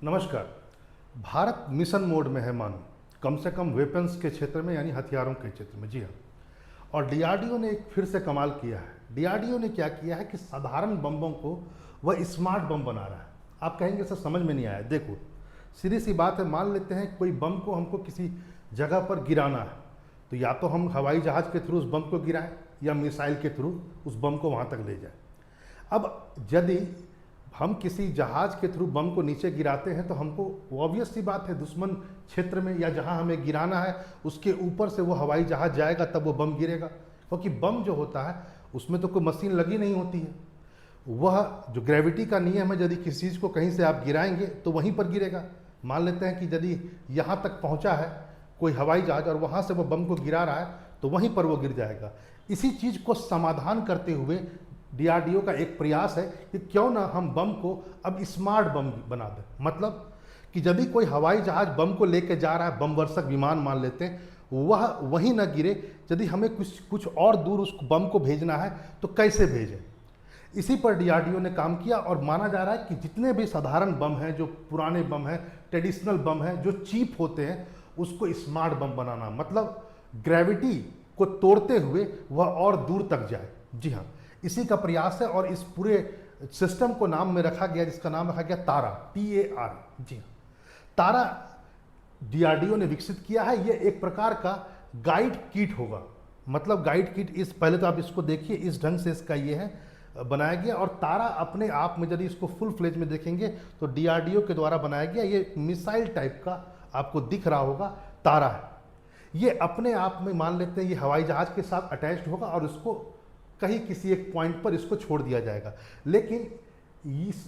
नमस्कार। Bharat mission mode में है मानो, कम से कम वेपन्स के क्षेत्र में यानी हथियारों के क्षेत्र में। जी हाँ। और डीआरडीओ ने एक फिर से कमाल किया है। डीआरडीओ ने क्या किया है कि साधारण बम्बों को वह स्मार्ट बम बना रहा है। आप कहेंगे सर समझ में नहीं आया। देखो, सीधी सी बात है, मान लेते हैं कोई बम को हमको किसी जगह पर गिराना है, तो या तो हम हवाई जहाज़ के थ्रू उस बम को गिराएं या मिसाइल के थ्रू उस बम को वहाँ तक ले जाएं। अब यदि हम किसी जहाज के थ्रू बम को नीचे गिराते हैं तो हमको ऑब्वियस सी बात है, दुश्मन क्षेत्र में या जहां हमें गिराना है उसके ऊपर से वो हवाई जहाज जाएगा तब वो बम गिरेगा। क्योंकि बम जो होता है उसमें तो कोई मशीन लगी नहीं होती है, वह जो ग्रेविटी का नियम है, यदि किसी चीज़ को कहीं से आप गिराएंगे तो वहीं पर गिरेगा। मान लेते हैं कि यदि यहाँ तक पहुँचा है कोई हवाई जहाज और वहाँ से वो बम को गिरा रहा है तो वहीं पर वो गिर जाएगा। इसी चीज़ को समाधान करते हुए डीआरडीओ का एक प्रयास है कि क्यों ना हम बम को अब स्मार्ट बम बना दें। मतलब कि यदि कोई हवाई जहाज बम को लेकर जा रहा है, बम वर्षक विमान मान लेते हैं, वह वहीं न गिरे। यदि हमें कुछ और दूर उस बम को भेजना है तो कैसे भेजें, इसी पर डीआरडीओ ने काम किया। और माना जा रहा है कि जितने भी साधारण बम हैं, जो पुराने बम हैं, ट्रेडिशनल बम हैं, जो चीप होते हैं, उसको स्मार्ट बम बनाना, मतलब ग्रेविटी को तोड़ते हुए वह और दूर तक जाए। जी हाँ, इसी का प्रयास है और इस पूरे सिस्टम को नाम में रखा गया, जिसका नाम रखा गया तारा, TAR। जी हाँ, तारा डीआरडीओ ने विकसित किया है। ये एक प्रकार का गाइड किट होगा। मतलब गाइड किट, इस पहले तो आप इसको देखिए, इस ढंग से इसका ये है बनाया गया। और तारा अपने आप में यदि इसको फुल फ्लेज में देखेंगे तो डीआरडीओ के द्वारा बनाया गया ये मिसाइल टाइप का आपको दिख रहा होगा तारा है। ये अपने आप में मान लेते हैं ये हवाई जहाज के साथ अटैच्ड होगा और इसको कहीं किसी एक पॉइंट पर इसको छोड़ दिया जाएगा। लेकिन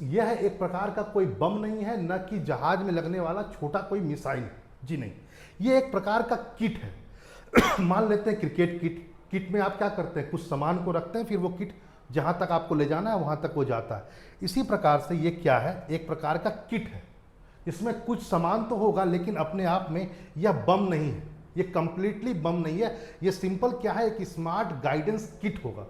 यह एक प्रकार का कोई बम नहीं है, न कि जहाज में लगने वाला छोटा कोई मिसाइल। जी नहीं, ये एक प्रकार का किट है। मान लेते हैं क्रिकेट किट। किट में आप क्या करते हैं, कुछ सामान को रखते हैं, फिर वो किट जहां तक आपको ले जाना है वहां तक वो जाता है। इसी प्रकार से ये क्या है, एक प्रकार का किट है। इसमें कुछ सामान तो होगा लेकिन अपने आप में यह बम नहीं है, ये कंप्लीटली बम नहीं है। ये सिंपल क्या है, एक स्मार्ट गाइडेंस किट होगा।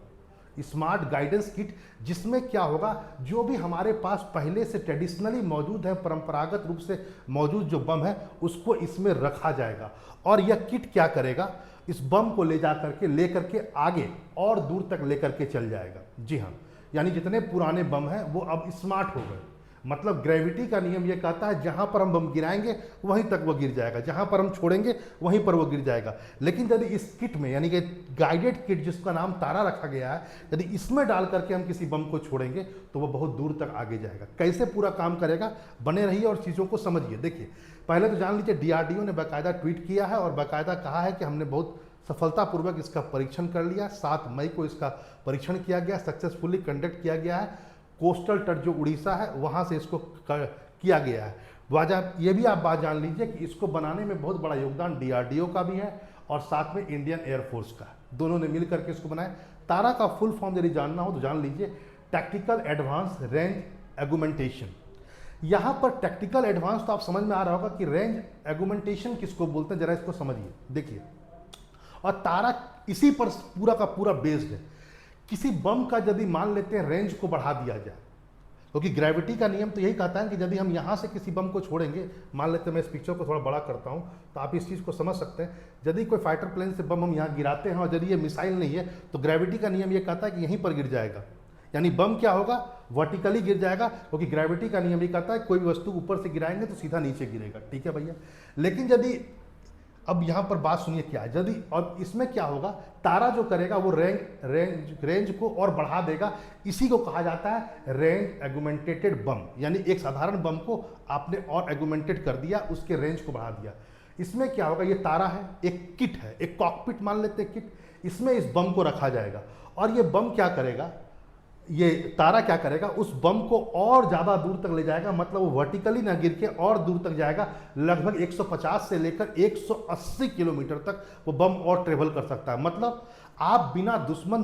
स्मार्ट गाइडेंस किट, जिसमें क्या होगा, जो भी हमारे पास पहले से ट्रेडिशनली मौजूद है, परंपरागत रूप से मौजूद जो बम है, उसको इसमें रखा जाएगा। और यह किट क्या करेगा, इस बम को ले करके आगे और दूर तक लेकर के चल जाएगा। जी हाँ, यानी जितने पुराने बम हैं वो अब स्मार्ट हो गए। मतलब ग्रेविटी का नियम ये कहता है जहां पर हम बम गिराएंगे वहीं तक वो गिर जाएगा, जहां पर हम छोड़ेंगे वहीं पर वो गिर जाएगा। लेकिन यदि इस किट में, यानी कि गाइडेड किट जिसका नाम तारा रखा गया है, यदि इसमें डाल करके हम किसी बम को छोड़ेंगे तो वो बहुत दूर तक आगे जाएगा। कैसे पूरा काम करेगा, बने रहिए और चीज़ों को समझिए। देखिए, पहले तो जान लीजिए डीआरडीओ ने बाकायदा ट्वीट किया है और बाकायदा कहा है कि हमने बहुत सफलतापूर्वक इसका परीक्षण कर लिया। 7 मई को इसका परीक्षण किया गया, सक्सेसफुली कंडक्ट किया गया है। कोस्टल तट जो उड़ीसा है वहाँ से इसको किया गया है। वाजब ये भी आप बात जान लीजिए कि इसको बनाने में बहुत बड़ा योगदान डीआरडीओ का भी है और साथ में इंडियन एयरफोर्स का। दोनों ने मिल करके इसको बनाया। तारा का फुल फॉर्म यदि जानना हो तो जान लीजिए, टैक्टिकल एडवांस रेंज एगुमेंटेशन। यहाँ पर टैक्टिकल एडवांस तो आप समझ में आ रहा होगा कि रेंज एगुमेंटेशन किसको बोलते हैं, जरा इसको समझिए। देखिए, और तारा इसी पर पूरा का पूरा बेस्ड है। किसी बम का यदि मान लेते हैं रेंज को बढ़ा दिया जाए, क्योंकि ग्रेविटी का नियम तो यही कहता है कि यदि हम यहाँ से किसी बम को छोड़ेंगे, मान लेते हैं, मैं इस पिक्चर को थोड़ा बड़ा करता हूँ तो आप इस चीज़ को समझ सकते हैं। यदि कोई फाइटर प्लेन से बम हम यहाँ गिराते हैं और यदि ये मिसाइल नहीं है तो ग्रेविटी का नियम ये कहता है कि यहीं पर गिर जाएगा। यानी बम क्या होगा, वर्टिकली गिर जाएगा, क्योंकि ग्रेविटी का नियम ये कहता है कोई भी वस्तु ऊपर से गिराएंगे तो सीधा नीचे गिरेगा। ठीक है भैया। लेकिन यदि, अब यहाँ पर बात सुनिए क्या है, यदि, और इसमें क्या होगा, तारा जो करेगा वो रेंज को और बढ़ा देगा। इसी को कहा जाता है रेंज एगुमेंटेटेड बम। यानी एक साधारण बम को आपने और एगुमेंटेड कर दिया, उसके रेंज को बढ़ा दिया। इसमें क्या होगा, ये तारा है, एक किट है, एक कॉकपिट मान लेते हैं किट, इसमें इस बम को रखा जाएगा। और ये बम क्या करेगा, ये तारा क्या करेगा, उस बम को और ज़्यादा दूर तक ले जाएगा। मतलब वो वर्टिकली ना गिर के और दूर तक जाएगा, लगभग 150 से लेकर 180 किलोमीटर तक वो बम और ट्रेवल कर सकता है। मतलब आप बिना दुश्मन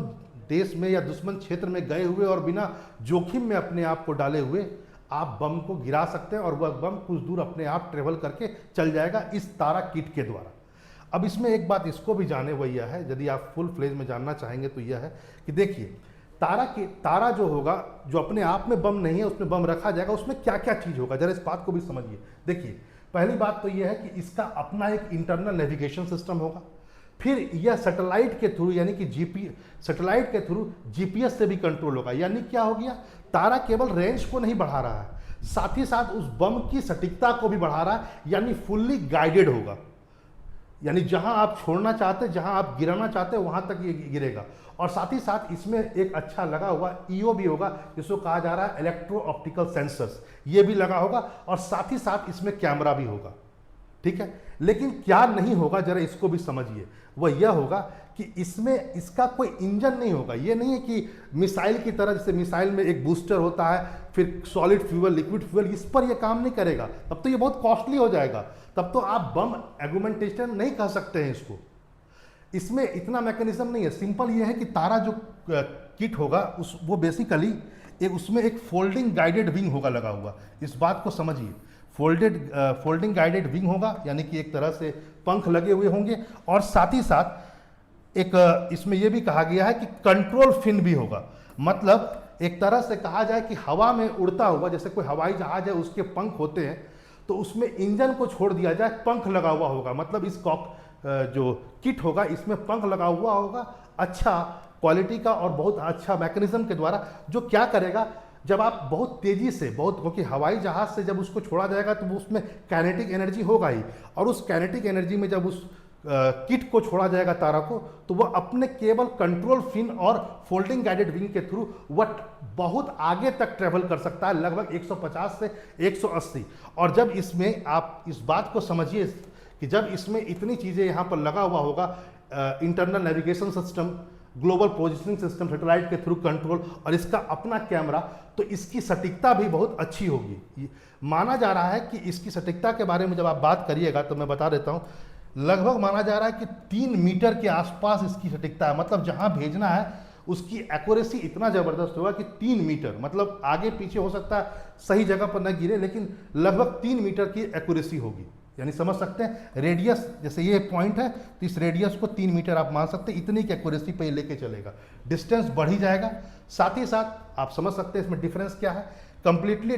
देश में या दुश्मन क्षेत्र में गए हुए और बिना जोखिम में अपने आप को डाले हुए आप बम को गिरा सकते हैं और वह बम कुछ दूर अपने आप ट्रेवल करके चल जाएगा इस तारा किट के द्वारा। अब इसमें एक बात इसको भी जाने वही है, यदि आप फुल फ्लेज में जानना चाहेंगे तो यह है कि देखिए, तारा जो होगा, जो अपने आप में बम नहीं है, उसमें बम रखा जाएगा, उसमें क्या क्या चीज़ होगा, जरा इस बात को भी समझिए। देखिए, पहली बात तो यह है कि इसका अपना एक इंटरनल नेविगेशन सिस्टम होगा। फिर यह सैटेलाइट के थ्रू, यानी कि सैटेलाइट के थ्रू जीपीएस से भी कंट्रोल होगा। यानी क्या हो गया, तारा केवल रेंज को नहीं बढ़ा रहा है, साथ ही साथ उस बम की सटीकता को भी बढ़ा रहा है, यानी फुल्ली गाइडेड होगा। यानी जहां आप छोड़ना चाहते, जहां आप गिराना चाहते, वहां तक ये गिरेगा। और साथ ही साथ इसमें एक अच्छा लगा हुआ ईओ भी होगा, जिसको कहा जा रहा है इलेक्ट्रो ऑप्टिकल सेंसर्स, ये भी लगा होगा। और साथ ही साथ इसमें कैमरा भी होगा, ठीक है। लेकिन क्या नहीं होगा, जरा इसको भी समझिए, वह यह होगा कि इसमें इसका कोई इंजन नहीं होगा। ये नहीं है कि मिसाइल की तरह, जैसे मिसाइल में एक बूस्टर होता है, फिर सॉलिड फ्यूल, लिक्विड फ्यूल, इस पर यह काम नहीं करेगा। तब तो ये बहुत कॉस्टली हो जाएगा, तब तो आप बम एगुमेंटेशन नहीं कह सकते हैं इसको। इसमें इतना मैकेनिज्म नहीं है। सिंपल ये है कि तारा जो किट होगा वो बेसिकली उसमें एक फोल्डिंग गाइडेड विंग होगा लगा हुआ। इस बात को समझिए, फोल्डिंग गाइडेड विंग होगा, यानी कि एक तरह से पंख लगे हुए होंगे। और साथ ही साथ एक इसमें यह भी कहा गया है कि कंट्रोल फिन भी होगा। मतलब एक तरह से कहा जाए कि हवा में उड़ता हुआ, जैसे कोई हवाई जहाज है, उसके पंख होते हैं, तो उसमें इंजन को छोड़ दिया जाए, पंख लगा हुआ होगा। मतलब इस जो किट होगा, इसमें पंख लगा हुआ होगा, अच्छा क्वालिटी का और बहुत अच्छा मैकेनिज्म के द्वारा, जो क्या करेगा, जब आप बहुत तेजी से, क्योंकि हवाई जहाज से जब उसको छोड़ा जाएगा तो वो उसमें काइनेटिक एनर्जी होगा ही, और उस काइनेटिक एनर्जी में जब उस किट को छोड़ा जाएगा तारा को, तो वह अपने केवल कंट्रोल फिन और फोल्डिंग गाइडेड विंग के थ्रू वह बहुत आगे तक ट्रेवल कर सकता है, लगभग 150 से 180। और जब इसमें आप इस बात को समझिए कि जब इसमें इतनी चीज़ें यहाँ पर लगा हुआ होगा, internal navigation system, global positioning system, satellite के थ्रू कंट्रोल, और इसका अपना कैमरा, तो इसकी सटीकता भी बहुत अच्छी होगी। माना जा रहा है कि इसकी सटीकता के बारे में जब आप बात करिएगा तो मैं बता देता हूँ, लगभग माना जा रहा है कि 3 मीटर के आसपास इसकी सटीकता है। मतलब जहाँ भेजना है उसकी एक्यूरेसी इतना ज़बरदस्त होगा कि 3 मीटर, मतलब आगे पीछे हो सकता है, सही जगह पर न गिरे, लेकिन लगभग 3 मीटर की एक्यूरेसी होगी। यानी समझ सकते हैं, रेडियस, जैसे ये पॉइंट है तो इस रेडियस को 3 मीटर आप मान सकते हैं, इतनी की एक्यूरेसी पे लेके चलेगा, डिस्टेंस बढ़ ही जाएगा। साथ ही साथ आप समझ सकते हैं इसमें डिफरेंस क्या है, कंप्लीटली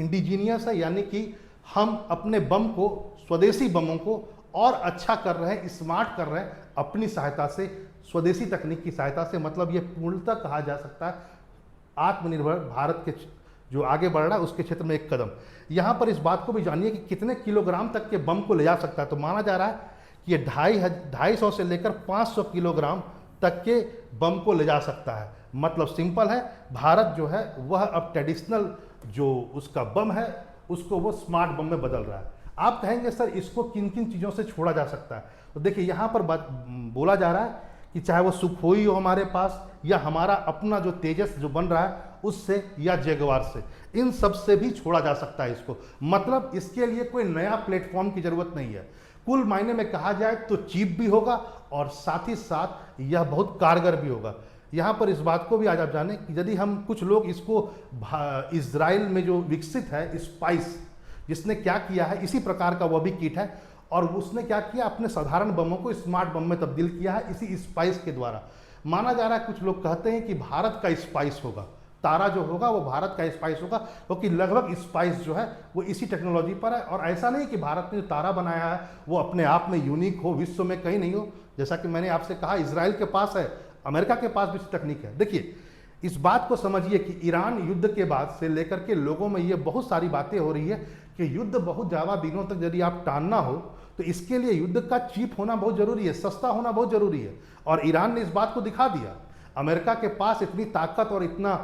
इंडिजीनियस है, यानी कि हम अपने बम को, स्वदेशी बमों को और अच्छा कर रहे हैं, स्मार्ट कर रहे हैं अपनी सहायता से, स्वदेशी तकनीक की सहायता से। मतलब ये पूर्णतः कहा जा सकता है आत्मनिर्भर भारत के जो आगे बढ़ रहा है उसके क्षेत्र में एक कदम। यहाँ पर इस बात को भी जानिए कि कितने किलोग्राम तक के बम को ले जा सकता है। तो माना जा रहा है कि ये 250 से लेकर 500 किलोग्राम तक के बम को ले जा सकता है। मतलब सिंपल है, भारत जो है वह अब ट्रेडिशनल जो उसका बम है उसको वो स्मार्ट बम में बदल रहा है। आप कहेंगे सर इसको किन किन चीज़ों से छोड़ा जा सकता है, तो देखिए यहाँ पर बोला जा रहा है कि चाहे वो सुखोई हो हमारे पास, या हमारा अपना जो तेजस जो बन रहा है उससे, या जगुआर से, इन सब से भी छोड़ा जा सकता है इसको। मतलब इसके लिए कोई नया प्लेटफॉर्म की जरूरत नहीं है। कुल मायने में कहा जाए तो चीप भी होगा और साथ ही साथ यह बहुत कारगर भी होगा। यहाँ पर इस बात को भी आज आप जानें कि यदि हम कुछ लोग इसको इजराइल में जो विकसित है स्पाइस, जिसने क्या किया है, इसी प्रकार का वह भी किट है, और उसने क्या किया, अपने साधारण बमों को स्मार्ट बम में तब्दील किया है इसी स्पाइस के द्वारा। माना जा रहा है, कुछ लोग कहते हैं कि भारत का स्पाइस होगा, तारा जो होगा वो भारत का स्पाइस होगा, क्योंकि लगभग स्पाइस जो है वो इसी टेक्नोलॉजी पर है। और ऐसा नहीं कि भारत ने जो तारा बनाया है वो अपने आप में यूनिक हो, विश्व में कहीं नहीं हो। जैसा कि मैंने आपसे कहा, इजराइल के पास है, अमेरिका के पास भी तकनीक है। देखिए, इस बात को समझिए कि ईरान युद्ध के बाद से लेकर के लोगों में ये बहुत सारी बातें हो रही है कि युद्ध बहुत ज़्यादा दिनों तक यदि आप टालना हो तो इसके लिए युद्ध का चीप होना बहुत जरूरी है, सस्ता होना बहुत जरूरी है। और ईरान ने इस बात को दिखा दिया। अमेरिका के पास इतनी ताकत और इतना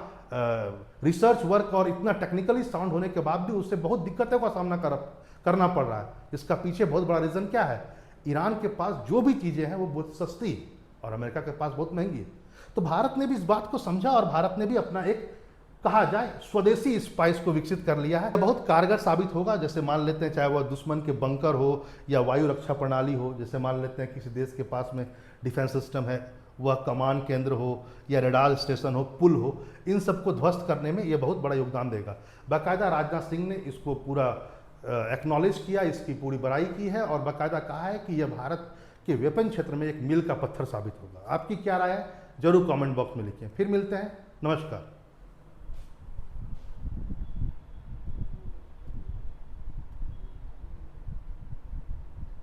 रिसर्च वर्क और इतना टेक्निकली साउंड होने के बाद भी उससे बहुत दिक्कतों का सामना करना पड़ रहा है। इसका पीछे बहुत बड़ा रीज़न क्या है, ईरान के पास जो भी चीज़ें हैं वो बहुत सस्ती और अमेरिका के पास बहुत महंगी है। तो भारत ने भी इस बात को समझा और भारत ने भी अपना एक, कहा जाए, स्वदेशी स्पाइस को विकसित कर लिया है। बहुत कारगर साबित होगा। जैसे मान लेते हैं, चाहे वह दुश्मन के बंकर हो या वायु रक्षा प्रणाली हो, जैसे मान लेते हैं किसी देश के पास में डिफेंस सिस्टम है, वह कमान केंद्र हो या रडार स्टेशन हो, पुल हो, इन सबको ध्वस्त करने में यह बहुत बड़ा योगदान देगा। बाकायदा राजनाथ सिंह ने इसको पूरा एक्नॉलेज किया, इसकी पूरी बड़ाई की है और बाकायदा कहा है कि यह भारत के वेपन क्षेत्र में एक मील का पत्थर साबित होगा। आपकी क्या राय है, जरूर कमेंट बॉक्स में लिखें। फिर मिलते हैं, नमस्कार।